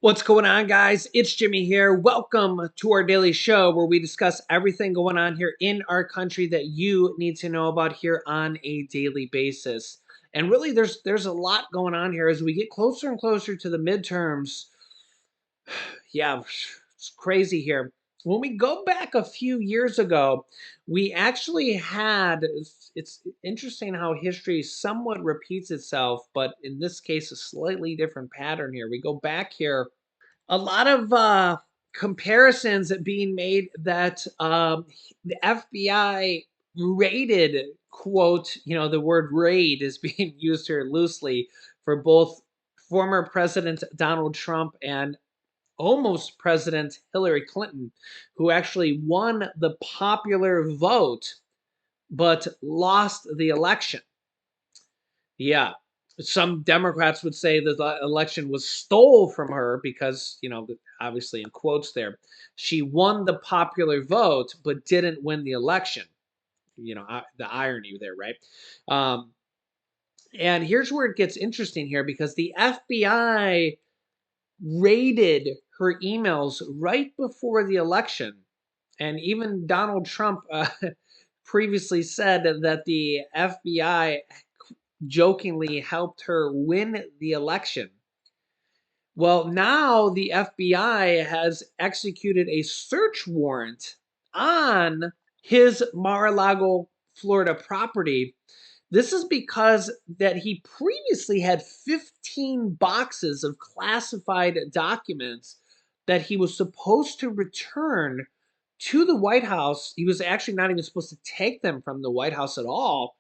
What's going on, guys? It's Jimmy here. Welcome to our daily show where we discuss everything going on here in our country that you need to know about here on a daily basis. And really, there's a lot going on here as we get closer and closer to the midterms. Yeah, it's crazy here. When we go back a few years ago, we actually had, it's interesting how history somewhat repeats itself, but in this case, a slightly different pattern here. We go back here, a lot of comparisons being made that the FBI raided, quote, the word raid is being used here loosely for both former President Donald Trump and almost President Hillary Clinton, who actually won the popular vote but lost the election. Yeah. Some Democrats would say that the election was stole from her because, obviously in quotes there, she won the popular vote but didn't win the election. The irony there, right? Um, and here's where it gets interesting here because the FBI raided her emails right before the election. And even Donald Trump previously said that the FBI jokingly helped her win the election. Well, now the FBI has executed a search warrant on his Mar-a-Lago, Florida property. This is because that he previously had 15 boxes of classified documents that he was supposed to return to the White House. He was actually not even supposed to take them from the White House at all.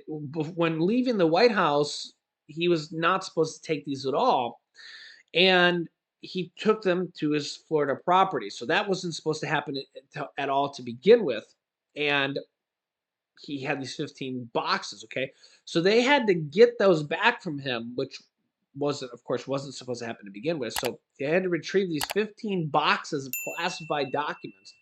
When leaving the White House, he was not supposed to take these at all. And he took them to his Florida property. So that wasn't supposed to happen at all to begin with. And he had these 15 boxes, okay? So they had to get those back from him, which wasn't supposed to happen to begin with. So they had to retrieve these 15 boxes of classified documents.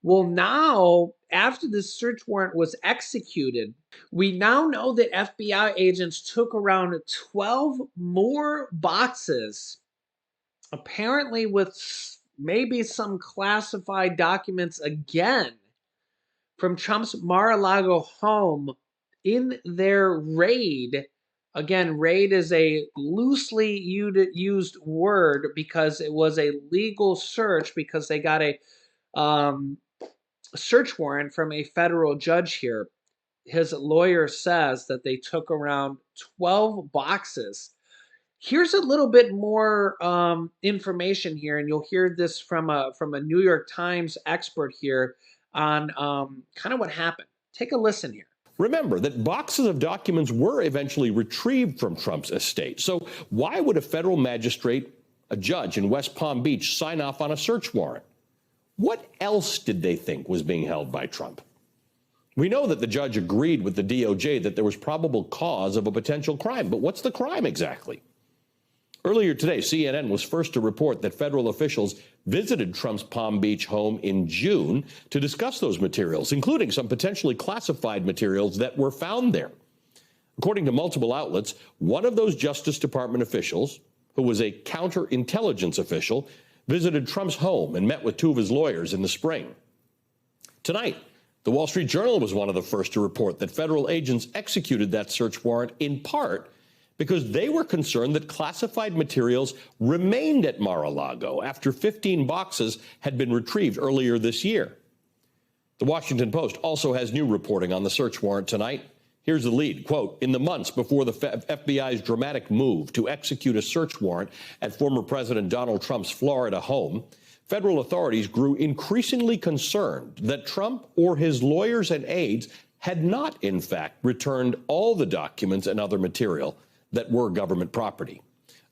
Well, now, after this search warrant was executed, we now know that FBI agents took around 12 more boxes, apparently with maybe some classified documents again, from Trump's Mar-a-Lago home in their raid. Again, raid is a loosely used word because it was a legal search because they got a search warrant from a federal judge here. His lawyer says that they took around 12 boxes. Here's a little bit more information here, and you'll hear this from a New York Times expert here on kind of what happened. Take a listen here. Remember that boxes of documents were eventually retrieved from Trump's estate. So why would a federal magistrate, a judge in West Palm Beach, sign off on a search warrant? What else did they think was being held by Trump? We know that the judge agreed with the DOJ that there was probable cause of a potential crime, but what's the crime exactly? Earlier today, CNN was first to report that federal officials visited Trump's Palm Beach home in June to discuss those materials, including some potentially classified materials that were found there. According to multiple outlets, one of those Justice Department officials, who was a counterintelligence official, visited Trump's home and met with two of his lawyers in the spring. Tonight, the Wall Street Journal was one of the first to report that federal agents executed that search warrant in part because they were concerned that classified materials remained at Mar-a-Lago after 15 boxes had been retrieved earlier this year. The Washington Post also has new reporting on the search warrant tonight. Here's the lead, quote, in the months before the FBI's dramatic move to execute a search warrant at former President Donald Trump's Florida home, federal authorities grew increasingly concerned that Trump or his lawyers and aides had not, in fact, returned all the documents and other material that were government property.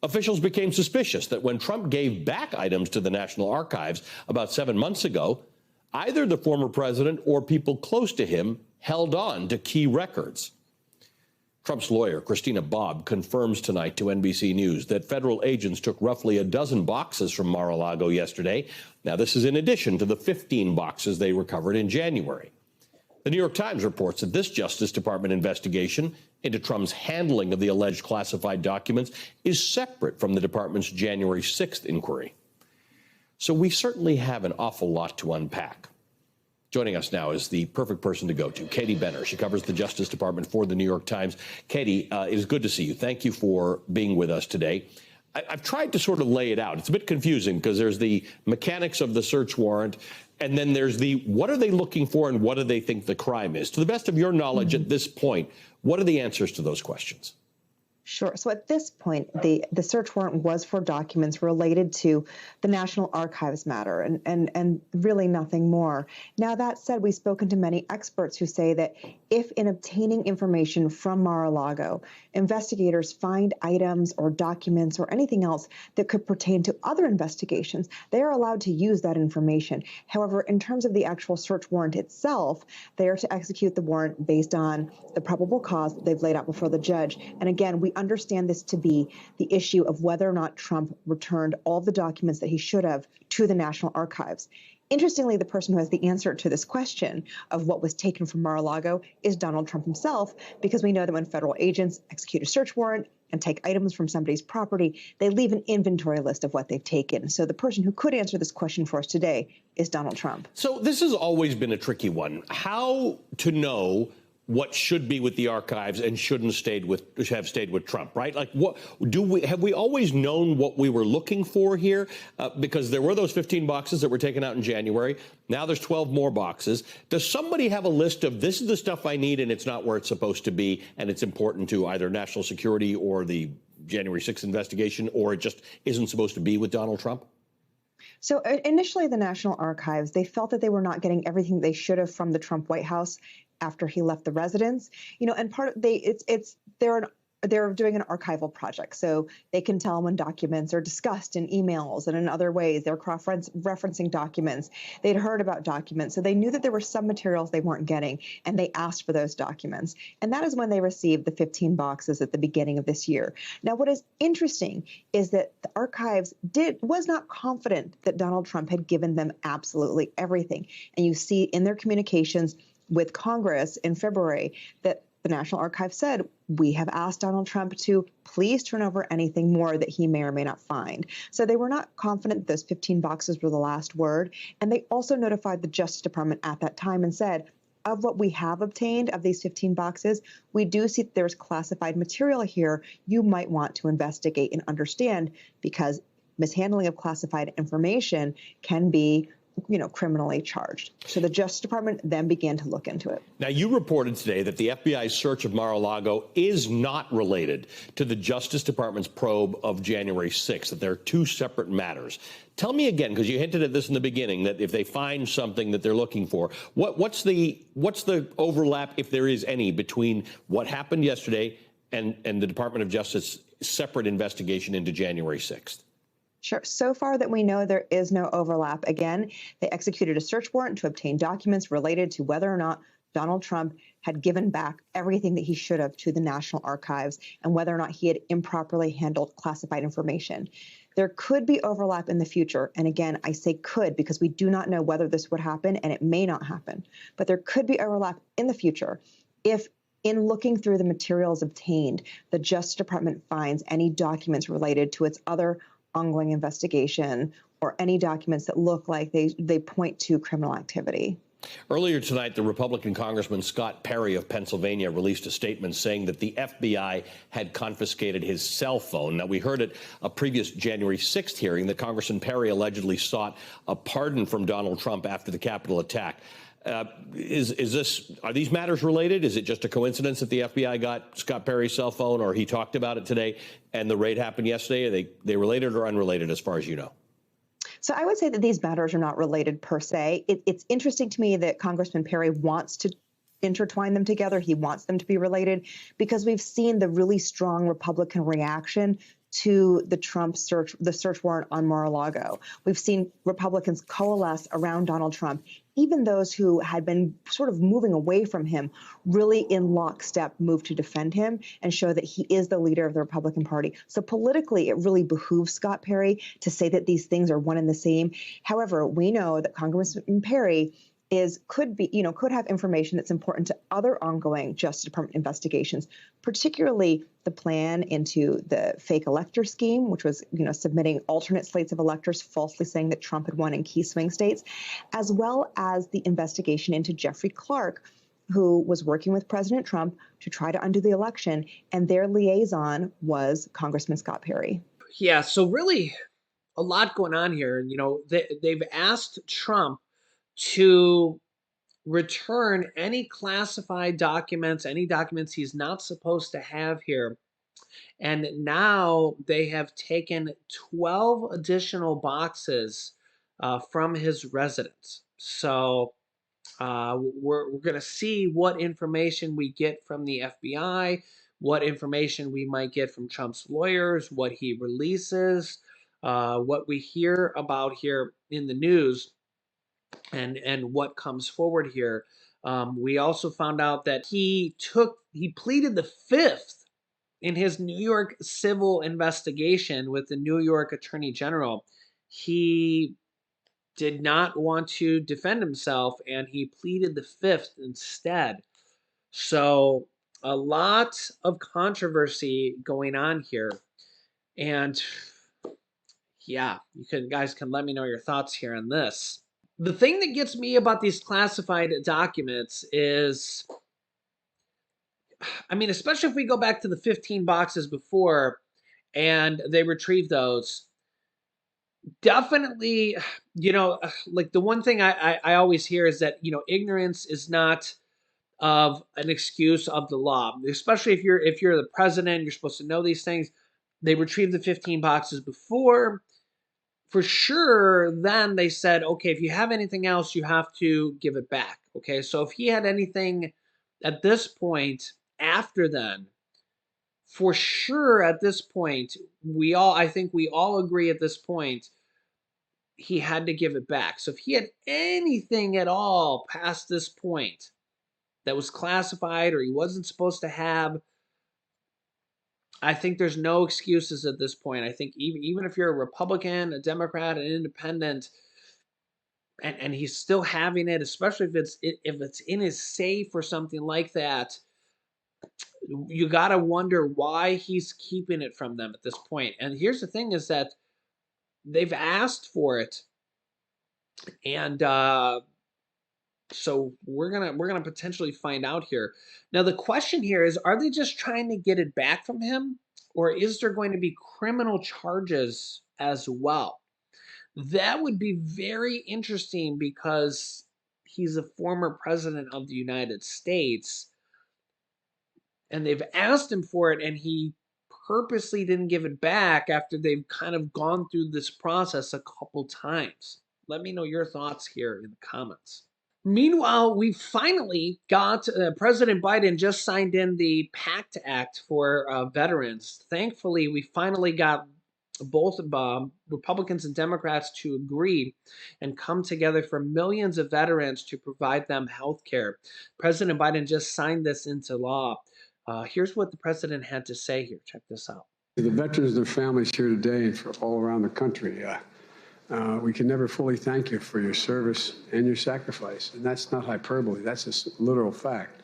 Officials became suspicious that when Trump gave back items to the National Archives about 7 months ago, either the former president or people close to him held on to key records. Trump's lawyer, Christina Bobb, confirms tonight to NBC News that federal agents took roughly a dozen boxes from Mar-a-Lago yesterday. Now, this is in addition to the 15 boxes they recovered in January. The New York Times reports that this Justice Department investigation into Trump's handling of the alleged classified documents is separate from the department's January 6th inquiry. So we certainly have an awful lot to unpack. Joining us now is the perfect person to go to, Katie Benner. She covers the Justice Department for the New York Times. Katie, it is good to see you. Thank you for being with us today. I've tried to sort of lay it out. It's a bit confusing because there's the mechanics of the search warrant, and then there's the what are they looking for and what do they think the crime is? To the best of your knowledge at this point, what are the answers to those questions? Sure. So at this point, the search warrant was for documents related to the National Archives matter and really nothing more. Now, that said, we've spoken to many experts who say that if in obtaining information from Mar-a-Lago, investigators find items or documents or anything else that could pertain to other investigations, they are allowed to use that information. However, in terms of the actual search warrant itself, they are to execute the warrant based on the probable cause that they've laid out before the judge. And again, we understand this to be the issue of whether or not Trump returned all the documents that he should have to the National Archives. Interestingly, the person who has the answer to this question of what was taken from Mar-a-Lago is Donald Trump himself, because we know that when federal agents execute a search warrant and take items from somebody's property, they leave an inventory list of what they've taken. So the person who could answer this question for us today is Donald Trump. So this has always been a tricky one. How to know what should be with the archives and shouldn't have stayed with Trump, right? Like, what have we always known what we were looking for here? Because there were those 15 boxes that were taken out in January. Now there's 12 more boxes. Does somebody have a list of this is the stuff I need and it's not where it's supposed to be and it's important to either national security or the January 6th investigation, or it just isn't supposed to be with Donald Trump? So initially, the National Archives, they felt that they were not getting everything they should have from the Trump White House after he left the residence. And part of they're doing an archival project, so they can tell when documents are discussed in emails and in other ways. They're cross-referencing documents. They'd heard about documents, so they knew that there were some materials they weren't getting, and they asked for those documents. And that is when they received the 15 boxes at the beginning of this year. Now, what is interesting is that the archives was not confident that Donald Trump had given them absolutely everything. And you see in their communications with Congress in February that the National Archives said, we have asked Donald Trump to please turn over anything more that he may or may not find. So they were not confident those 15 boxes were the last word. And they also notified the Justice Department at that time and said, of what we have obtained of these 15 boxes, we do see that there's classified material here you might want to investigate and understand, because mishandling of classified information can be criminally charged. So the Justice Department then began to look into it. Now, you reported today that the FBI's search of Mar-a-Lago is not related to the Justice Department's probe of January 6th, that they're two separate matters. Tell me again, because you hinted at this in the beginning, that if they find something that they're looking for, what's the overlap, if there is any, between what happened yesterday and the Department of Justice separate investigation into January 6th? Sure. So far that we know, there is no overlap. Again, they executed a search warrant to obtain documents related to whether or not Donald Trump had given back everything that he should have to the National Archives and whether or not he had improperly handled classified information. There could be overlap in the future. And again, I say could because we do not know whether this would happen, and it may not happen. But there could be overlap in the future if, in looking through the materials obtained, the Justice Department finds any documents related to its other ongoing investigation or any documents that look like they point to criminal activity. Earlier tonight, the Republican Congressman Scott Perry of Pennsylvania released a statement saying that the FBI had confiscated his cell phone. Now, we heard at a previous January 6th hearing that Congressman Perry allegedly sought a pardon from Donald Trump after the Capitol attack. Are these matters related? Is it just a coincidence that the FBI got Scott Perry's cell phone, or he talked about it today, and the raid happened yesterday? Are they related or unrelated, as far as you know? So I would say that these matters are not related per se. It's interesting to me that Congressman Perry wants to intertwine them together. He wants them to be related because we've seen the really strong Republican reaction to the search warrant on Mar-a-Lago. We've seen Republicans coalesce around Donald Trump, even those who had been sort of moving away from him, really in lockstep move to defend him and show that he is the leader of the Republican Party. So politically, it really behooves Scott Perry to say that these things are one and the same. However, we know that Congressman Perry could have information that's important to other ongoing Justice Department investigations, particularly the plan into the fake elector scheme, which was, submitting alternate slates of electors, falsely saying that Trump had won in key swing states, as well as the investigation into Jeffrey Clark, who was working with President Trump to try to undo the election, and their liaison was Congressman Scott Perry. Yeah, so really a lot going on here. They've asked Trump to return any classified documents, any documents he's not supposed to have here. And now they have taken 12 additional boxes from his residence. So we're going to see what information we get from the FBI, what information we might get from Trump's lawyers, what he releases, what we hear about here in the news, and what comes forward here. We also found out that he pleaded the fifth in his New York civil investigation with the New York Attorney General. He did not want to defend himself, and he pleaded the fifth instead. So a lot of controversy going on here. And yeah, guys can let me know your thoughts here on this. The thing that gets me about these classified documents is, especially if we go back to the 15 boxes before and they retrieve those, definitely, like the one thing I always hear is that, ignorance is not of an excuse of the law, especially if you're the president, you're supposed to know these things. They retrieved the 15 boxes before. For sure, then they said, okay, if you have anything else, you have to give it back. Okay, so if he had anything at this point after then, for sure at this point, I think we all agree at this point, he had to give it back. So if he had anything at all past this point that was classified or he wasn't supposed to have, I think there's no excuses at this point. I think even if you're a Republican, a Democrat, an independent, and he's still having it, especially if it's in his safe or something like that, you got to wonder why he's keeping it from them at this point. And here's the thing is that they've asked for it, and so we're gonna potentially find out here. Now the question here is, are they just trying to get it back from him, or is there going to be criminal charges as well? That would be very interesting because he's a former president of the United States, and they've asked him for it, and he purposely didn't give it back after they've kind of gone through this process a couple times. Let me know your thoughts here in the comments. Meanwhile, we finally got President Biden just signed in the PACT Act for veterans. Thankfully, we finally got both Republicans and Democrats to agree and come together for millions of veterans to provide them health care. President Biden just signed this into law. Here's what the president had to say here. Check this out. The veterans and their families here today and for all around the country, we can never fully thank you for your service and your sacrifice. And that's not hyperbole. That's a literal fact.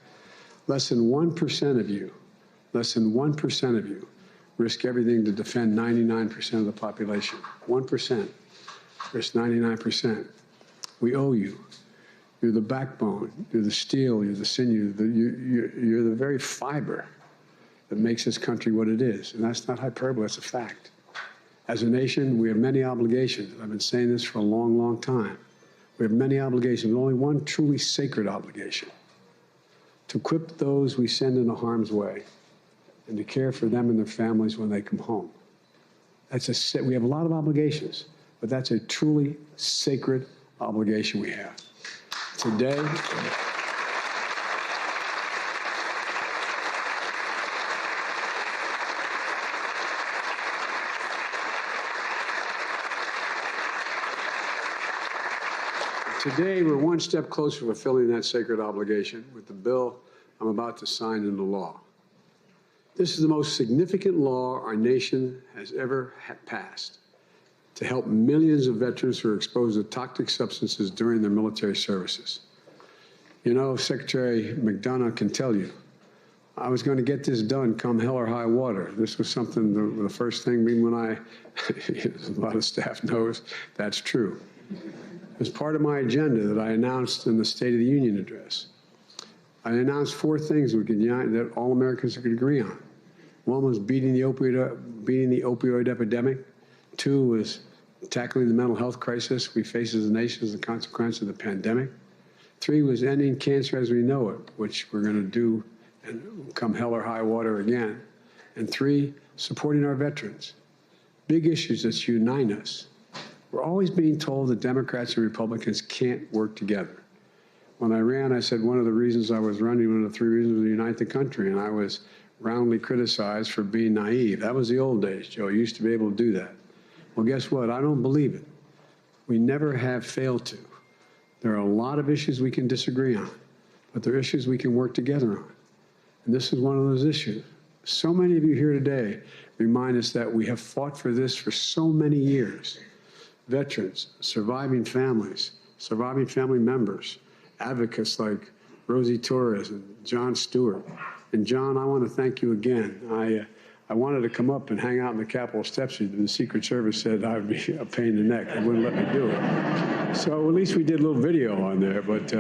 Less than 1% of you, risk everything to defend 99% of the population. 1% risk 99%. We owe you. You're the backbone. You're the steel. You're the sinew. You're the very fiber that makes this country what it is. And that's not hyperbole. That's a fact. As a nation, we have many obligations. I've been saying this for a long, long time. We have many obligations, but only one truly sacred obligation: to equip those we send into harm's way and to care for them and their families when they come home. We have a lot of obligations, but that's a truly sacred obligation we have. Today, we're one step closer to fulfilling that sacred obligation with the bill I'm about to sign into law. This is the most significant law our nation has ever passed to help millions of veterans who are exposed to toxic substances during their military services. You know, Secretary McDonough can tell you, I was going to get this done come hell or high water. This was something, the first thing, when a lot of staff knows that's true. It was part of my agenda that I announced in the State of the Union address. I announced 4 things we could that all Americans could agree on. One was beating the opioid epidemic. 2 was tackling the mental health crisis we face as a nation as a consequence of the pandemic. 3 was ending cancer as we know it, which we're going to do and come hell or high water again. And 3, supporting our veterans. Big issues that unite us. We're always being told that Democrats and Republicans can't work together. When I ran, I said one of the reasons I was running, one of the 3 reasons, was to unite the country, and I was roundly criticized for being naive. That was the old days, Joe. You used to be able to do that. Well, guess what? I don't believe it. We never have failed to. There are a lot of issues we can disagree on, but there are issues we can work together on. And this is one of those issues. So many of you here today remind us that we have fought for this for so many years. Veterans, surviving families, surviving family members, advocates like Rosie Torres and John Stewart. And John, I want to thank you again. I wanted to come up and hang out in the Capitol steps. The Secret Service said I would be a pain in the neck. They wouldn't let me do it. So at least we did a little video on there. But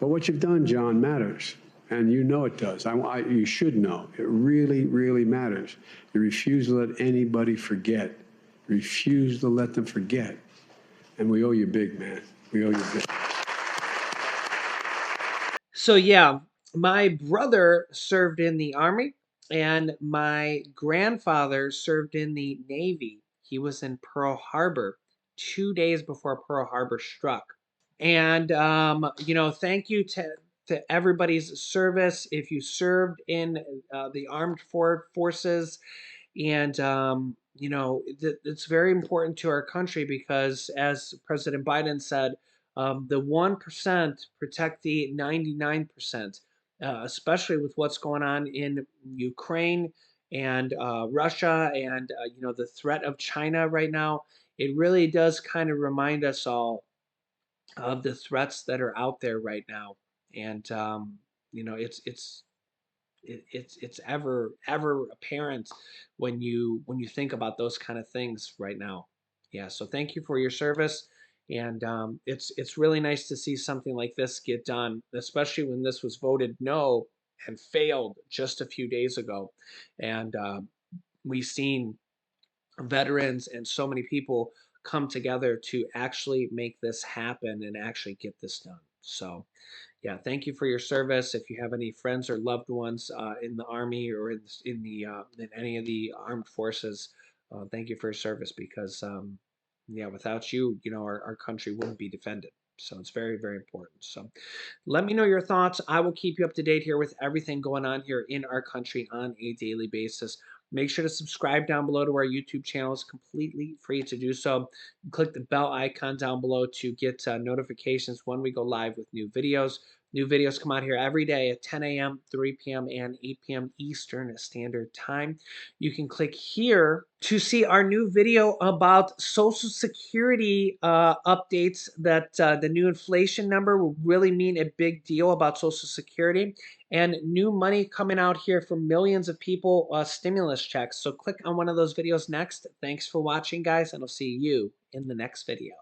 what you've done, John, matters. And you know it does. You should know. It really, really matters. You refuse to let anybody forget. Refuse to let them forget. And we owe you big, man. We owe you big. So yeah, my brother served in the Army and my grandfather served in the Navy. He was in Pearl Harbor 2 days before Pearl Harbor struck. And thank you to everybody's service. If you served in the armed forces, and it's very important to our country because, as President Biden said, the 1% protect the 99%, especially with what's going on in Ukraine and Russia and the threat of China right now. It really does kind of remind us all of the threats that are out there right now, and it's ever apparent when you think about those kind of things right now. Yeah, so thank you for your service, and it's really nice to see something like this get done, especially when this was voted no and failed just a few days ago, and we've seen veterans and so many people come together to actually make this happen and actually get this done. So, yeah, thank you for your service. If you have any friends or loved ones in the Army or in any of the armed forces, thank you for your service because, yeah, without you, our country wouldn't be defended. So it's very, very important. So let me know your thoughts. I will keep you up to date here with everything going on here in our country on a daily basis. Make sure to subscribe down below to our YouTube channel. It's completely free to do so. Click the bell icon down below to get notifications when we go live with new videos. New videos come out here every day at 10 a.m., 3 p.m., and 8 p.m. Eastern Standard Time. You can click here to see our new video about Social Security updates that the new inflation number will really mean a big deal about Social Security and new money coming out here for millions of people, stimulus checks. So click on one of those videos next. Thanks for watching, guys, and I'll see you in the next video.